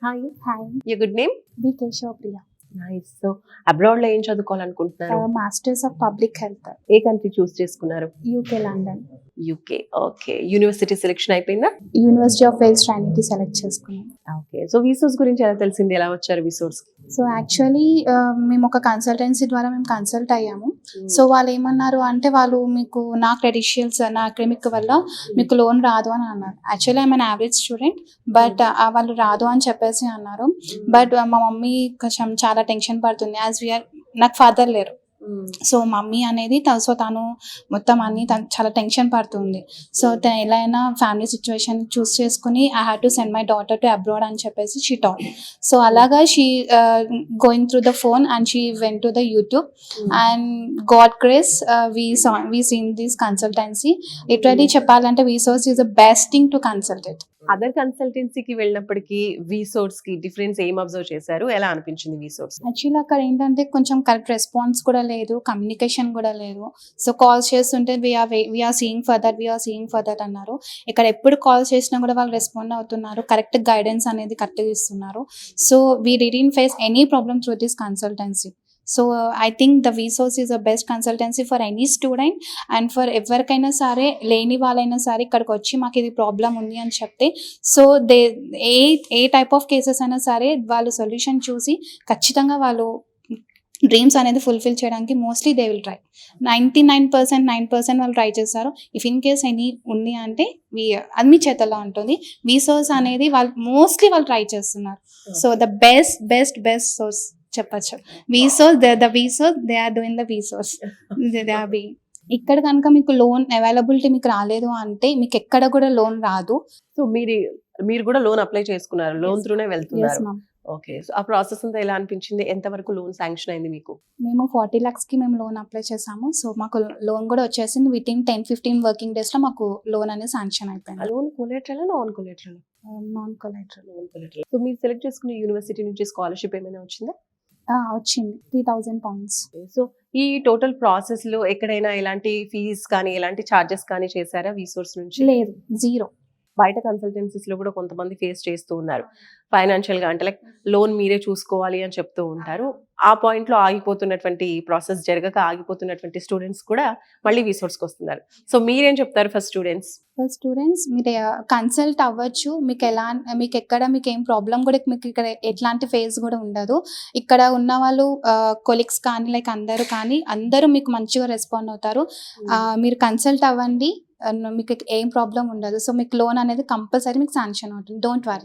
Hi. Hi. Your good name? V Keshavapriya. Nice. So అబ్రాడ్‌లో ఏం చదువుకోవాలనుకుంటున్నారు? Masters of public health. ఏ కంట్రీ చూస్ చేసుకున్నారు? UK London. UK. Okay. University selection అయిపోయిందా? University of Wales Trinity select చేసుకున్నాం. Okay. So Vsource గురించి ఎలా తెలిసింది? ఎలా వచ్చారు విసోర్స్? సో యాక్చువల్లీ మేము ఒక కన్సల్టెన్సీ ద్వారా మేము కన్సల్ట్ అయ్యాము. సో వాళ్ళు ఏమన్నారు అంటే వాళ్ళు మీకు నా క్రెడిషియల్స్ నా అకాడమిక్ వల్ల మీకు లోన్ రాదు అని అన్నారు. Actually I'm an average student but వాళ్ళు రాదు అని చెప్పేసి అన్నారు. బట్ మా మమ్మీ కొంచెం చాలా టెన్షన్ పడుతుంది యాజ్ వీఆర్ నాకు ఫాదర్ లేరు. సో మమ్మీ అనేది సో తను మొత్తం అన్ని చాలా టెన్షన్ పడుతుంది. సో ఎలా అయినా ఫ్యామిలీ సిచ్యువేషన్ చూస్ చేసుకుని I have to send my daughter to abroad అని చెప్పేసి షీ టాల్. సో అలాగా she going through the phone and she went to the YouTube and God grace we seen this consultancy. Literally చెప్పాలంటే Vsource is the best thing to consult it. Other కన్సల్టెన్సీకి వెళ్ళినప్పటికీ Vsource కి difference ఏం observe చేశారు? ఎలా అనిపించింది విసోర్స్? Actually అక్కడ ఏంటంటే కొంచెం కరెక్ట్ రెస్పాన్స్ కూడా లేదు, కమ్యూనికేషన్ కూడా లేదు. సో కాల్స్ చేస్తుంటే వీఆర్ సీయింగ్ ఫర్ దట్ అన్నారు. ఇక్కడ ఎప్పుడు కాల్స్ చేసినా కూడా వాళ్ళు రెస్పాండ్ అవుతున్నారు, కరెక్ట్ గైడెన్స్ అనేది కరెక్ట్గా ఇస్తున్నారు. So we didn't face any problem through this consultancy. So I think the Vsource is the best consultancy for any student and for ఎవరికైనా సరే లేని వాళ్ళైనా సరే ఇక్కడికి వచ్చి మాకు ఇది ప్రాబ్లం ఉంది అని చెప్తే so A type of cases అయినా సరే వాళ్ళు సొల్యూషన్ చూసి ఖచ్చితంగా వాళ్ళు డ్రీమ్స్ అనేది ఫుల్ఫిల్ చేయడానికి మోస్ట్లీ దే విల్ ట్రై. 99% వాళ్ళు ట్రై చేస్తారు. ఇఫ్ ఇన్ కేస్ ఎనీ ఉంది అంటే అది మీ చేతల్లో ఉంటుంది. విసోర్స్ అనేది వాళ్ళు ట్రై చేస్తున్నారు. సో ద బెస్ట్ సోర్స్ చెప్పచ్చు. విసోర్స్ దే ఆర్ డూయింగ్ ద విసోర్స్. ఇక్కడ కనుక మీకు లోన్ అవైలబిలిటీ మీకు రాలేదు అంటే మీకు ఎక్కడ కూడా లోన్ రాదు. సో మీరు కూడా లోన్ అప్లై చేసుకున్నారు, లోన్ త్రూనే వెళ్తున్నారు. ఓకే. సో ఆ ప్రాసెస్ అంతా ఎలా అనిపించింది? ఎంత వరకు లోన్ శాంక్షన్ అయింది మీకు? మేము 40 lakhs కి మేము లోన్ అప్లై చేసాము. సో మాకు లోన్ కూడా వచ్చేసింది. విత్ ఇన్ 10-15 వర్కింగ్ డేస్ లో మాకు లోన్ అనేది శాంక్షన్ అయిపోయింది. Loan collateral non collateral? Non collateral. So మీరు సెలెక్ట్ చేసుకున్న యూనివర్సిటీ నుంచి స్కాలర్షిప్ ఏమైనా వచ్చిందా? వచ్చింది 3,000 pounds. సో ఈ టోటల్ ప్రాసెస్ లో ఎక్కడైనా ఎలాంటి ఫీజ్ కానీ ఎలాంటి చార్జెస్ కానీ చేశారా విసోర్స్ నుంచి? లేదు, జీరో. బయట కన్సల్టెన్సీస్ లో కూడా కొంతమంది ఫేస్ చేస్తూ ఉన్నారు ఫైనాన్షియల్ గా, అంటే లైక్ లోన్ మీరే చూసుకోవాలి అని చెప్తూ ఉంటారు. ఆ పాయింట్ లో ఆగిపోతున్నటువంటి ప్రాసెస్ జరగక ఆగిపోతున్నటువంటి స్టూడెంట్స్ కూడా మళ్ళీ విసోర్స్కి వస్తున్నారు. సో మీరేం చెప్తారు ఫస్ట్ స్టూడెంట్స్? మీరు కన్సల్ట్ అవ్వచ్చు. మీకు ఎక్కడ మీకు ఏం ప్రాబ్లం కూడా మీకు ఇక్కడ ఎట్లాంటి ఫేస్ కూడా ఉండదు. ఇక్కడ ఉన్న వాళ్ళు కొలీగ్స్ కానీ లైక్ అందరూ మీకు మంచిగా రెస్పాండ్ అవుతారు. మీరు కన్సల్ట్ అవ్వండి, మీకు ఏం ప్రాబ్లం ఉండదు. సో మీకు లోన్ అనేది కంపల్సరీ మీకు శాంక్షన్ అవుతుంది. Don't worry.